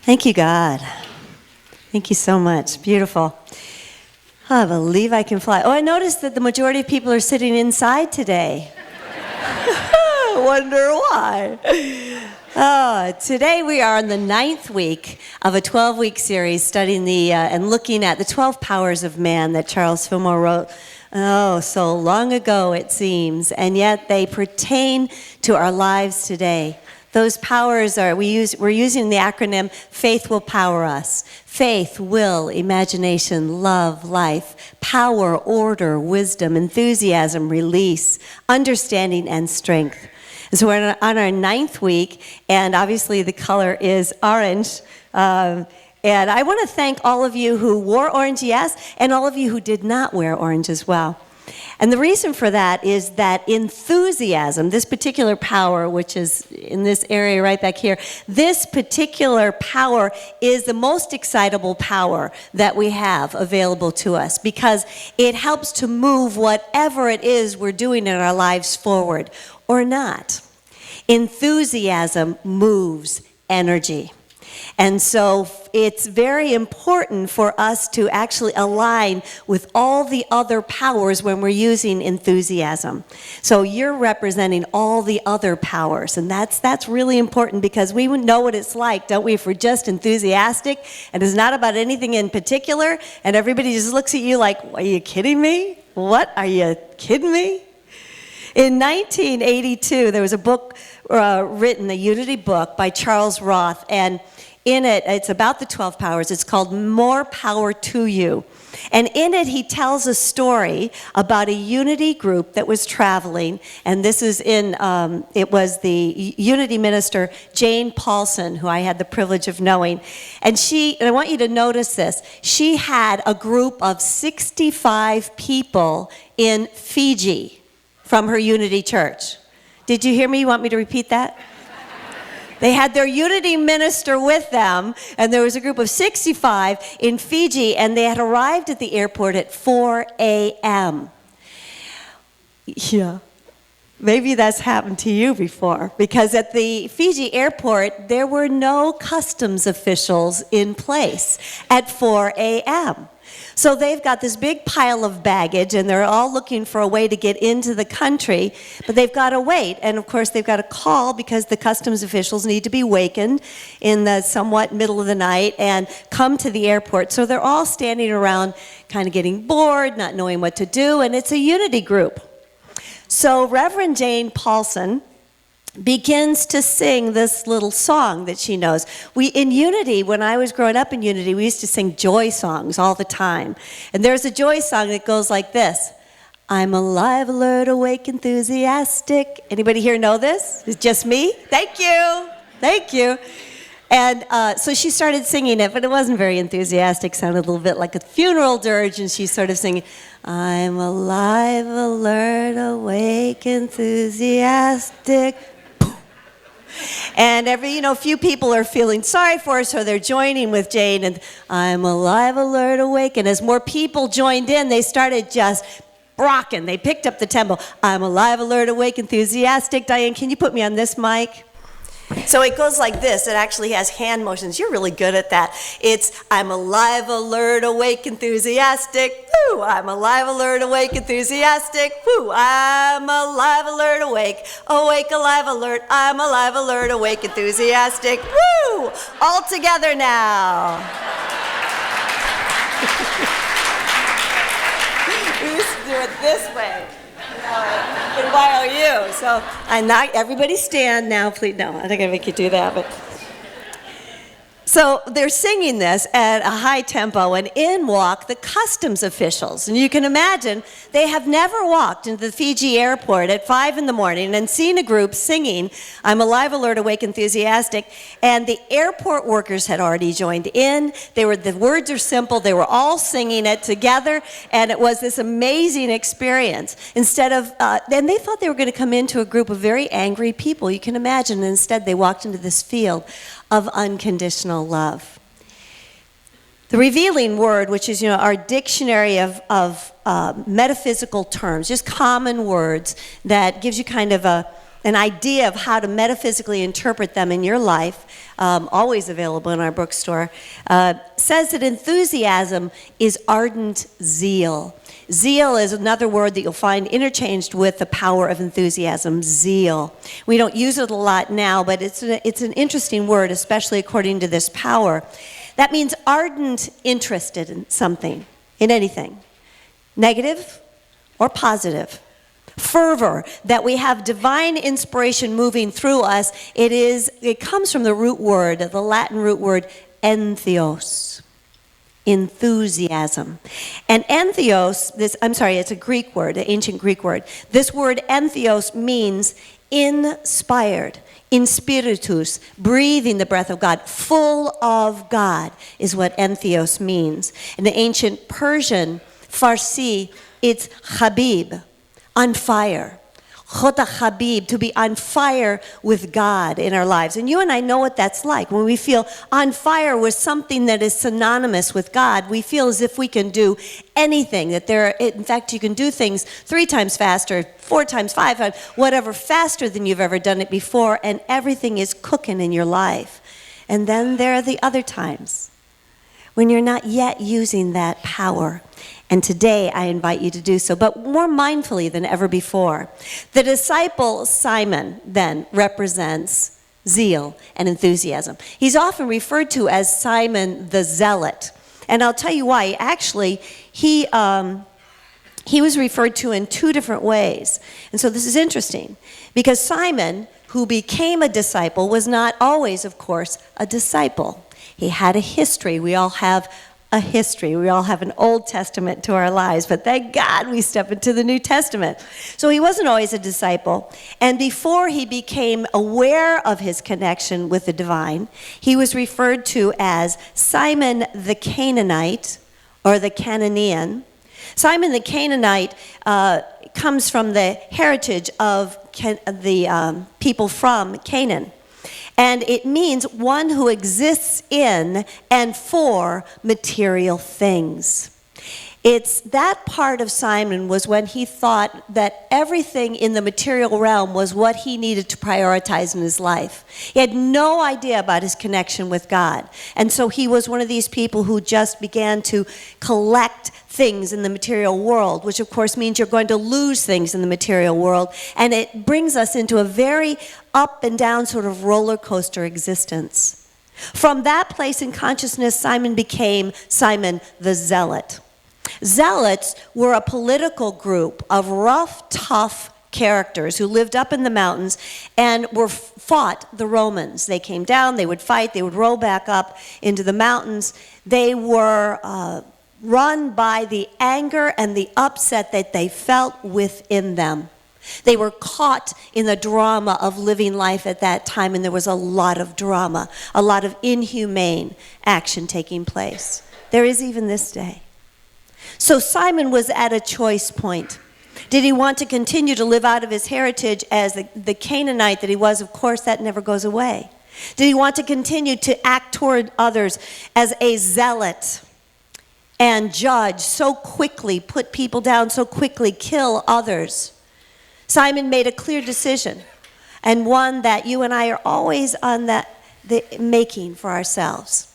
Thank you, God. Thank you so much. Beautiful. I believe I can fly. Oh, I noticed that the majority of people are sitting inside today. I wonder why. Today we are on the 9th week of a 12-week series studying and looking at the 12 powers of man that Charles Filmore wrote, so long ago it seems, and yet they pertain to our lives today. Those powers are, we're using the acronym FAITH will power us. Faith, will, imagination, love, life, power, order, wisdom, enthusiasm, release, understanding, and strength. And so we're on our 9th week, and obviously the color is orange. And I want to thank all of you who wore orange, yes, and all of you who did not wear orange as well. And the reason for that is that enthusiasm, this particular power, which is in this area right back here, this particular power is the most excitable power that we have available to us because it helps to move whatever it is we're doing in our lives forward or not. Enthusiasm moves energy. And so it's very important for us to actually align with all the other powers when we're using enthusiasm. So you're representing all the other powers, and that's really important because we know what it's like, don't we, if we're just enthusiastic and it's not about anything in particular, and everybody just looks at you like, are you kidding me? What? Are you kidding me? In 1982, there was a book written, a Unity book by Charles Roth, and in it, it's about the 12 powers. It's called More Power to You. And in it, he tells a story about a Unity group that was traveling. And this is it was the Unity minister, Jane Paulson, who I had the privilege of knowing. And I want you to notice this, she had a group of 65 people in Fiji from her Unity church. Did you hear me? You want me to repeat that? They had their Unity minister with them, and there was a group of 65 in Fiji, and they had arrived at the airport at 4 a.m. Yeah, maybe that's happened to you before, because at the Fiji airport, there were no customs officials in place at 4 a.m. So they've got this big pile of baggage, and they're all looking for a way to get into the country, but they've got to wait. And of course, they've got to call because the customs officials need to be wakened in the somewhat middle of the night and come to the airport. So they're all standing around kind of getting bored, not knowing what to do, and it's a Unity group. So Reverend Jane Paulson begins to sing this little song that she knows. In Unity, when I was growing up in Unity, we used to sing joy songs all the time. And there's a joy song that goes like this. I'm alive, alert, awake, enthusiastic. Anybody here know this? It's just me? Thank you. Thank you. And so she started singing it, but it wasn't very enthusiastic. It sounded a little bit like a funeral dirge, and she started singing, I'm alive, alert, awake, enthusiastic. And a few people are feeling sorry for her, so they're joining with Jane, and I'm alive, alert, awake. And as more people joined in, they started just rocking. They picked up the tempo. I'm alive, alert, awake, enthusiastic. Diane, can you put me on this mic? So it goes like this. It actually has hand motions. You're really good at that. It's, I'm alive, alert, awake, enthusiastic. Woo! I'm alive, alert, awake, enthusiastic. Woo! I'm alive, alert, awake, alive, alert. I'm alive, alert, awake, enthusiastic. Woo! All together now. We used to do it this way. In Y.O.U. So everybody stand now, please. No, I'm not going to make you do that. But so they're singing this at a high tempo, and in walk the customs officials. And you can imagine they have never walked into the Fiji airport at 5 in the morning and seen a group singing, I'm alive, alert, awake, enthusiastic. And the airport workers had already joined in. The words are simple. They were all singing it together, and it was this amazing experience. Then they thought they were going to come into a group of very angry people. You can imagine. And instead, they walked into this field of unconditional love. The revealing word, which is our dictionary of metaphysical terms, just common words that gives you kind of an idea of how to metaphysically interpret them in your life, always available in our bookstore, says that enthusiasm is ardent zeal. Zeal is another word that you'll find interchanged with the power of enthusiasm, zeal. We don't use it a lot now, but it's an interesting word, especially according to this power. That means ardent interested in something, in anything, negative or positive. Fervor, that we have divine inspiration moving through us. It comes from the root word, the Latin root word, entheos. Enthusiasm. And entheos, it's a Greek word, an ancient Greek word. This word entheos means inspired, in spiritus, breathing the breath of God, full of God is what entheos means. In the ancient Persian, Farsi, it's habib, on fire. Chota Habib, to be on fire with God in our lives. And you and I know what that's like. When we feel on fire with something that is synonymous with God, we feel as if we can do anything. In fact, you can do things 3 times faster, 4 times, 5 times, whatever, faster than you've ever done it before, and everything is cooking in your life. And then there are the other times when you're not yet using that power. And today I invite you to do so, but more mindfully than ever before. The disciple Simon then represents zeal and enthusiasm. He's often referred to as Simon the Zealot. And I'll tell you why. Actually, he was referred to in 2 different ways. And so this is interesting, because Simon, who became a disciple, was not always, of course, a disciple. He had a history. We all have a history. We all have an Old Testament to our lives, but thank God we step into the New Testament. So he wasn't always a disciple. And before he became aware of his connection with the divine, he was referred to as Simon the Canaanite, or the Canaanian. Simon the Canaanite comes from the heritage of the people from Canaan. And it means one who exists in and for material things. It's that part of Simon was when he thought that everything in the material realm was what he needed to prioritize in his life. He had no idea about his connection with God. And so he was one of these people who just began to collect things in the material world, which of course means you're going to lose things in the material world. And it brings us into a very up and down sort of roller coaster existence. From that place in consciousness, Simon became Simon the Zealot. Zealots were a political group of rough, tough characters who lived up in the mountains and fought the Romans. They came down, they would fight, they would roll back up into the mountains. They were run by the anger and the upset that they felt within them. They were caught in the drama of living life at that time, and there was a lot of drama, a lot of inhumane action taking place. There is even this day. So Simon was at a choice point. Did he want to continue to live out of his heritage as the Canaanite that he was? Of course, that never goes away. Did he want to continue to act toward others as a zealot and judge so quickly, put people down so quickly, kill others? Simon made a clear decision, and one that you and I are always on the making for ourselves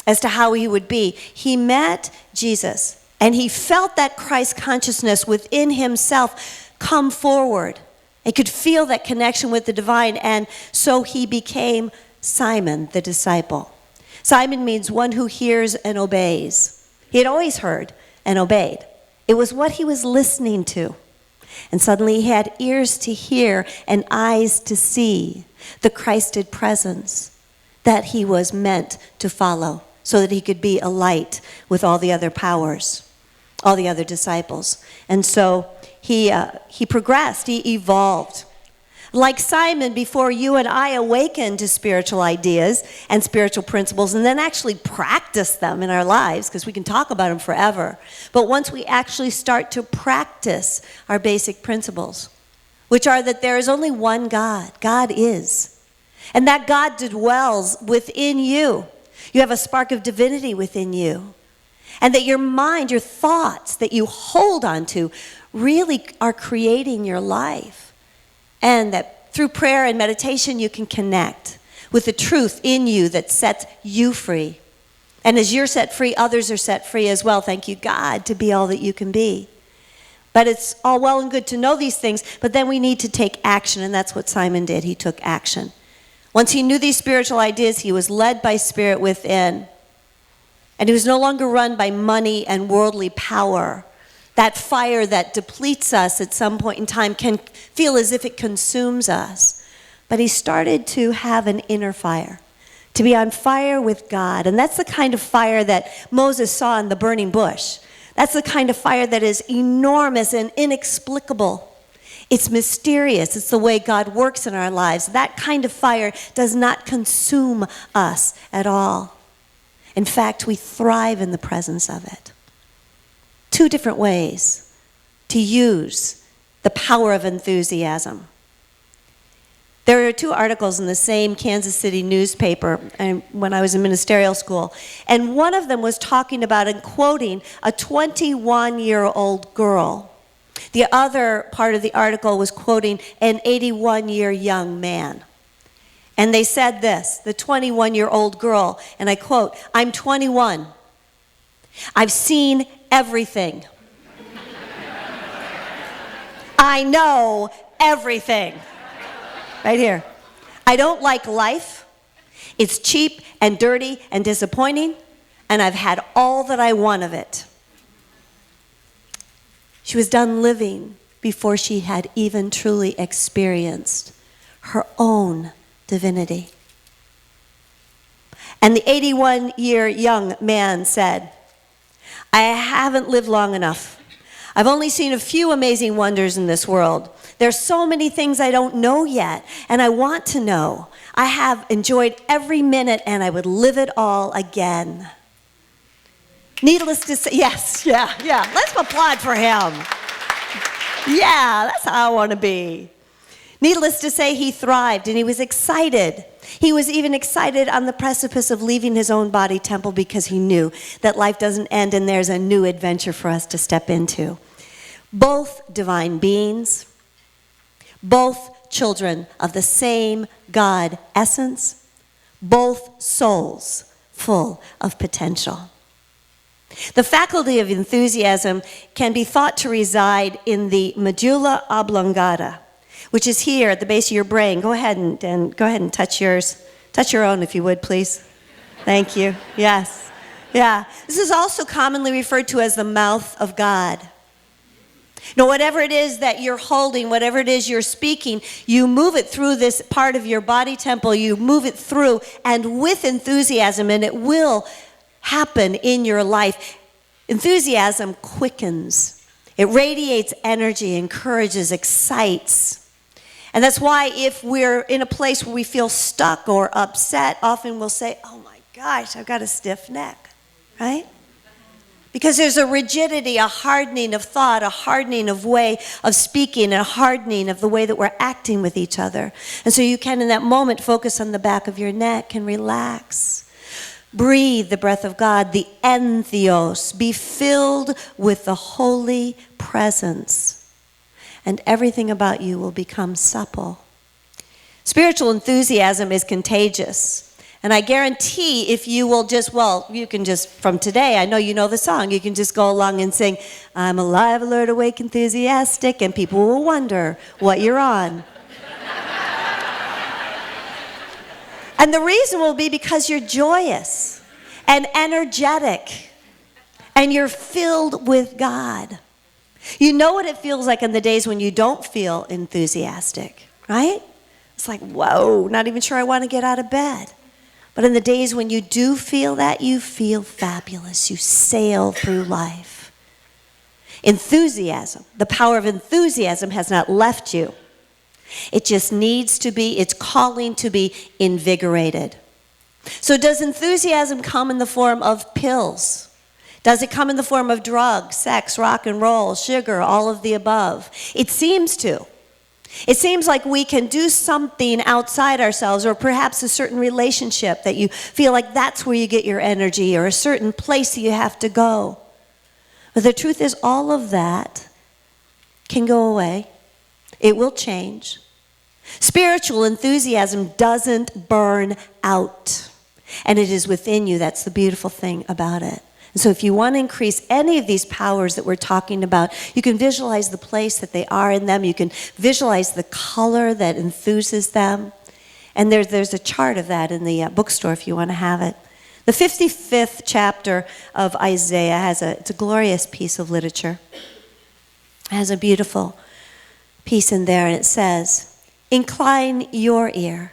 as to how he would be. He met Jesus, and he felt that Christ consciousness within himself come forward. He could feel that connection with the divine, and so he became Simon the disciple. Simon means one who hears and obeys. He had always heard and obeyed. It was what he was listening to. And suddenly he had ears to hear and eyes to see the Christed presence that he was meant to follow, so that he could be a light with all the other powers, all the other disciples. And so he progressed, he evolved. Like Simon, before you and I awaken to spiritual ideas and spiritual principles and then actually practice them in our lives, because we can talk about them forever. But once we actually start to practice our basic principles, which are that there is only one God, God is, and that God dwells within you. You have a spark of divinity within you. And that your mind, your thoughts that you hold on to really are creating your life. And that through prayer and meditation, you can connect with the truth in you that sets you free. And as you're set free, others are set free as well. Thank you, God, to be all that you can be. But it's all well and good to know these things, but then we need to take action, and that's what Simon did. He took action. Once he knew these spiritual ideas, he was led by Spirit within. And he was no longer run by money and worldly power. That fire that depletes us at some point in time can feel as if it consumes us. But he started to have an inner fire, to be on fire with God. And that's the kind of fire that Moses saw in the burning bush. That's the kind of fire that is enormous and inexplicable. It's mysterious. It's the way God works in our lives. That kind of fire does not consume us at all. In fact, we thrive in the presence of it. Two different ways to use the power of enthusiasm. There are two articles in the same Kansas City newspaper when I was in ministerial school. And one of them was talking about and quoting a 21-year-old girl. The other part of the article was quoting an 81-year young man. And they said this, the 21-year-old girl, and I quote, "I'm 21. I've seen everything. I know everything." Right here. "I don't like life. It's cheap and dirty and disappointing, and I've had all that I want of it." She was done living before she had even truly experienced her own divinity. And the 81-year young man said, "I haven't lived long enough. I've only seen a few amazing wonders in this world. There's so many things I don't know yet, and I want to know. I have enjoyed every minute, and I would live it all again." Needless to say, yes, yeah. Let's applaud for him. Yeah, that's how I want to be. Needless to say, he thrived, and he was excited. He was even excited on the precipice of leaving his own body temple because he knew that life doesn't end and there's a new adventure for us to step into. Both divine beings, both children of the same God essence, both souls full of potential. The faculty of enthusiasm can be thought to reside in the medulla oblongata, which is here at the base of your brain. Go ahead and touch yours. Touch your own if you would, please. Thank you. Yes. Yeah. This is also commonly referred to as the mouth of God. Now, whatever it is that you're holding, whatever it is you're speaking, you move it through this part of your body temple. You move it through, and with enthusiasm, and it will happen in your life. Enthusiasm quickens. It radiates energy, encourages, excites. And that's why if we're in a place where we feel stuck or upset, often we'll say, "Oh my gosh, I've got a stiff neck," right? Because there's a rigidity, a hardening of thought, a hardening of way of speaking, a hardening of the way that we're acting with each other. And so you can, in that moment, focus on the back of your neck and relax. Breathe the breath of God, the entheos. Be filled with the holy presence, and everything about you will become supple. Spiritual enthusiasm is contagious. And I guarantee if you will just, you can just, from today, I know you know the song, you can just go along and sing, "I'm alive, alert, awake, enthusiastic," and people will wonder what you're on. And the reason will be because you're joyous and energetic and you're filled with God. You know what it feels like in the days when you don't feel enthusiastic, right? It's like, whoa, not even sure I want to get out of bed. But in the days when you do feel that, you feel fabulous. You sail through life. Enthusiasm, the power of enthusiasm has not left you. It just needs to be, it's calling to be invigorated. So does enthusiasm come in the form of pills? Does it come in the form of drugs, sex, rock and roll, sugar, all of the above? It seems to. It seems like we can do something outside ourselves, or perhaps a certain relationship that you feel like that's where you get your energy, or a certain place that you have to go. But the truth is, all of that can go away. It will change. Spiritual enthusiasm doesn't burn out. And it is within you. That's the beautiful thing about it. And so if you want to increase any of these powers that we're talking about, you can visualize the place that they are in them. You can visualize the color that enthuses them. And there's a chart of that in the bookstore if you want to have it. The 55th chapter of Isaiah it's a glorious piece of literature. It has a beautiful piece in there, and it says, "Incline your ear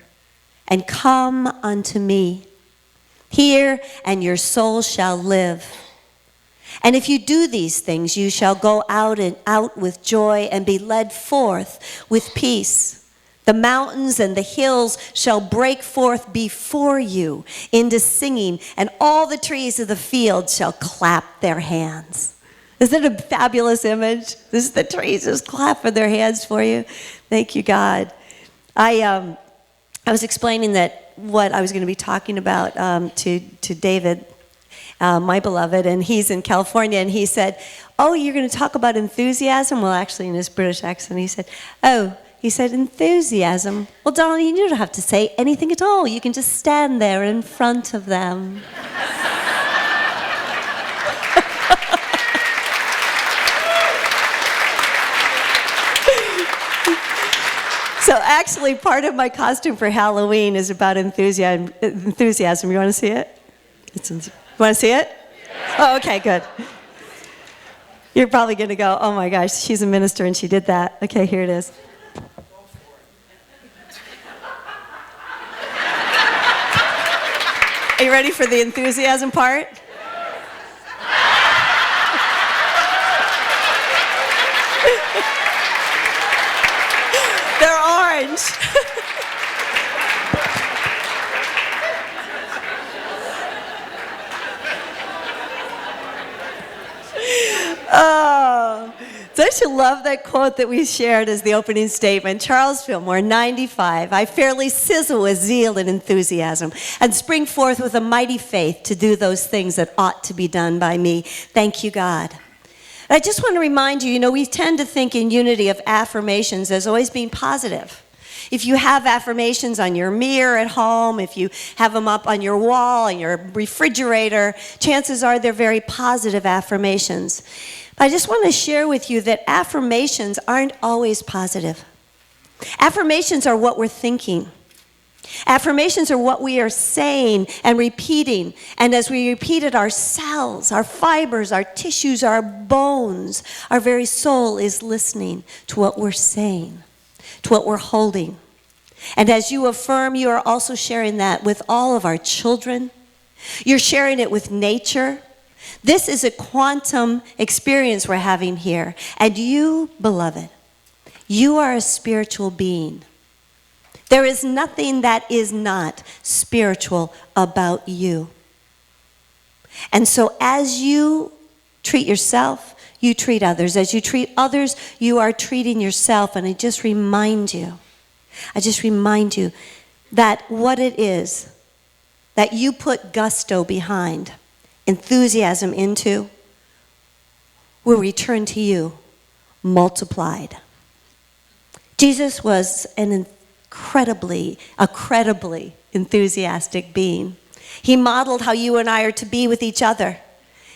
and come unto me. Hear, and your soul shall live. And if you do these things, you shall go out with joy and be led forth with peace. The mountains and the hills shall break forth before you into singing, and all the trees of the field shall clap their hands." Isn't it a fabulous image? This is the trees just clapping their hands for you. Thank you, God. I was explaining that what I was going to be talking about to David, my beloved, and he's in California, and he said, "Oh, you're going to talk about enthusiasm?" Well, actually, in his British accent, he said, he said, "Enthusiasm? Well, darling, you don't have to say anything at all. You can just stand there in front of them." So actually, part of my costume for Halloween is about enthusiasm. You want to see it? You want to see it? Yeah. Oh, okay, good. You're probably going to go, "Oh my gosh, she's a minister and she did that." Okay, here it is. Are you ready for the enthusiasm part? They're orange. Oh, don't you love that quote that we shared as the opening statement? Charles Filmore, 95. "I fairly sizzle with zeal and enthusiasm and spring forth with a mighty faith to do those things that ought to be done by me. Thank you, God." I just want to remind you, we tend to think in Unity of affirmations as always being positive. If you have affirmations on your mirror at home, if you have them up on your wall, on your refrigerator, chances are they're very positive affirmations. I just want to share with you that affirmations aren't always positive. Affirmations are what we're thinking. Affirmations are what we are saying and repeating. And as we repeat it, our cells, our fibers, our tissues, our bones, our very soul is listening to what we're saying, to what we're holding. And as you affirm, you are also sharing that with all of our children. You're sharing it with nature. This is a quantum experience we're having here. And you, beloved, you are a spiritual being. There is nothing that is not spiritual about you. And so as you treat yourself, you treat others. As you treat others, you are treating yourself. And I just remind you that what it is that you put gusto behind, enthusiasm into, will return to you multiplied. Jesus was an incredibly enthusiastic being. He modeled how you and I are to be with each other.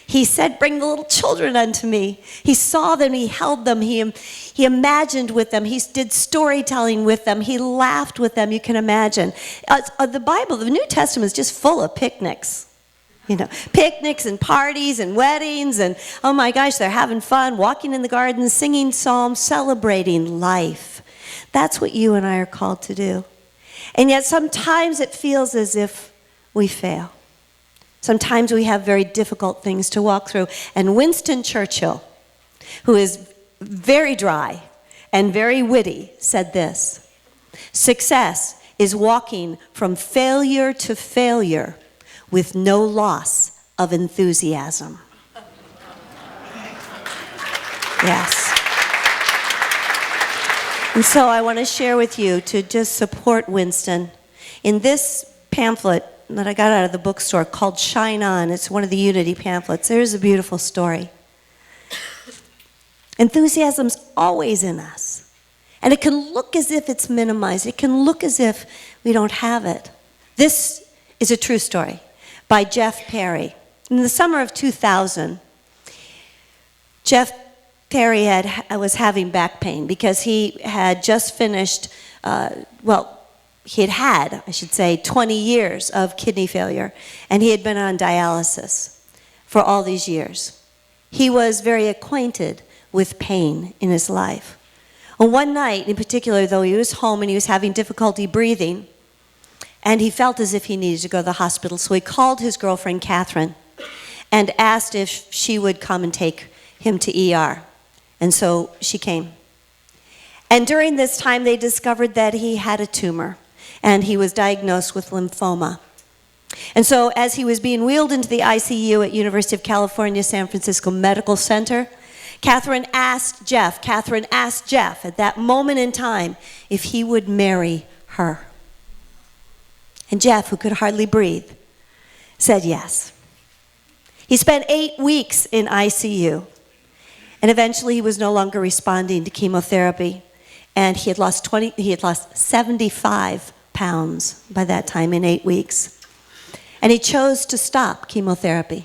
He said, "Bring the little children unto me." He saw them, he held them, he imagined with them, he did storytelling with them, he laughed with them, you can imagine. The Bible, the New Testament is just full of picnics. Picnics and parties and weddings, and oh my gosh, they're having fun, walking in the garden, singing psalms, celebrating life. That's what you and I are called to do. And yet sometimes it feels as if we fail. Sometimes we have very difficult things to walk through. And Winston Churchill, who is very dry and very witty, said this: "Success is walking from failure to failure with no loss of enthusiasm." Yes. And so I want to share with you to just support Winston in this pamphlet that I got out of the bookstore called Shine On. It's one of the Unity pamphlets. There's a beautiful story. Enthusiasm's always in us. And it can look as if it's minimized. It can look as if we don't have it. This is a true story by Jeff Perry. In the summer of 2000, Jeff Perry was having back pain because he had just finished, he had, I should say, 20 years of kidney failure, and he had been on dialysis for all these years. He was very acquainted with pain in his life. And one night in particular, though, he was home and he was having difficulty breathing, and he felt as if he needed to go to the hospital, so he called his girlfriend, Catherine, and asked if she would come and take him to ER. And so she came. And during this time, they discovered that he had a tumor, and he was diagnosed with lymphoma. And so as he was being wheeled into the ICU at University of California, San Francisco Medical Center, Catherine asked Jeff at that moment in time if he would marry her. And Jeff, who could hardly breathe, said yes. He spent 8 weeks in ICU, and eventually he was no longer responding to chemotherapy, and he had lost 75 pounds by that time in 8 weeks. And he chose to stop chemotherapy.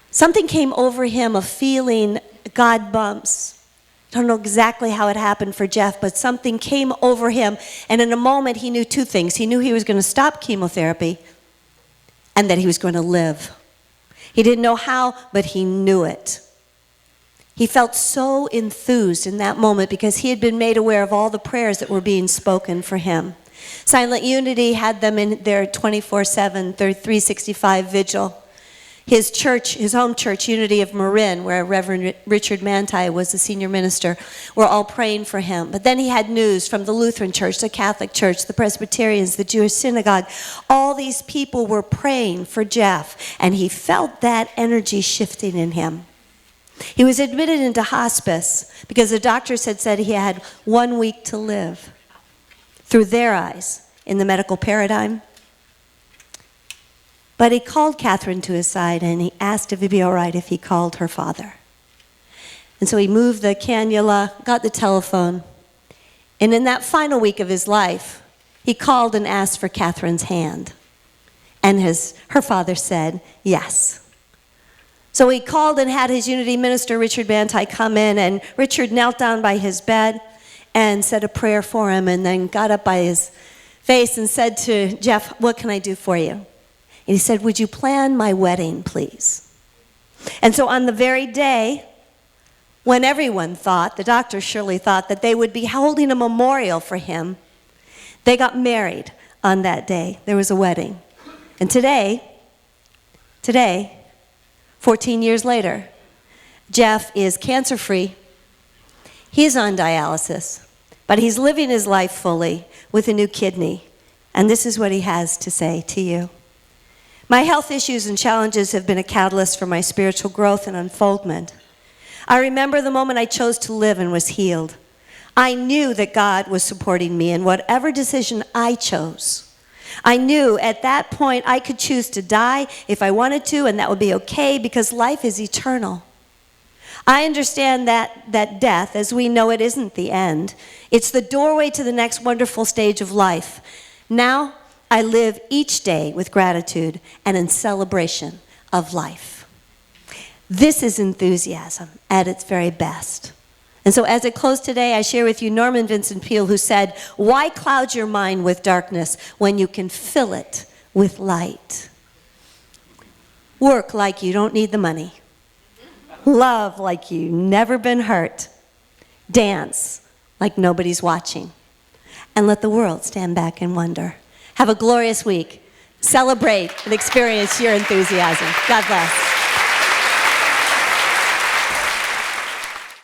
Something came over him, a feeling, God bumps. I don't know exactly how it happened for Jeff, but something came over him, and in a moment he knew two things. He knew he was going to stop chemotherapy and that he was going to live. He didn't know how, but he knew it. He felt so enthused in that moment because he had been made aware of all the prayers that were being spoken for him. Silent Unity had them in their 24/7, their 365 vigil. His church, his home church, Unity of Marin, where Reverend Richard Manti was the senior minister, were all praying for him. But then he had news from the Lutheran Church, the Catholic Church, the Presbyterians, the Jewish synagogue. All these people were praying for Jeff, and he felt that energy shifting in him. He was admitted into hospice because the doctors had said he had 1 week to live. Through their eyes, in the medical paradigm. But he called Catherine to his side and he asked if it'd be all right if he called her father. And so he moved the cannula, got the telephone, and in that final week of his life, he called and asked for Catherine's hand. And her father said yes. So he called and had his Unity minister, Richard Manti, come in, and Richard knelt down by his bed and said a prayer for him, and then got up by his face and said to Jeff, "What can I do for you?" And he said, "Would you plan my wedding, please?" And so on the very day when everyone thought, the doctors surely thought, that they would be holding a memorial for him, they got married on that day. There was a wedding. And today, 14 years later, Jeff is cancer-free. He's on dialysis, but he's living his life fully with a new kidney. And this is what he has to say to you. My health issues and challenges have been a catalyst for my spiritual growth and unfoldment. I remember the moment I chose to live and was healed. I knew that God was supporting me in whatever decision I chose. I knew at that point I could choose to die if I wanted to, and that would be okay because life is eternal. I understand that death, as we know it, isn't the end. It's the doorway to the next wonderful stage of life. Now, I live each day with gratitude and in celebration of life. This is enthusiasm at its very best. And so as I close today, I share with you Norman Vincent Peale, who said, "Why cloud your mind with darkness when you can fill it with light?" Work like you don't need the money. Love like you've never been hurt. Dance like nobody's watching. And let the world stand back and wonder. Have a glorious week. Celebrate and experience your enthusiasm. God bless.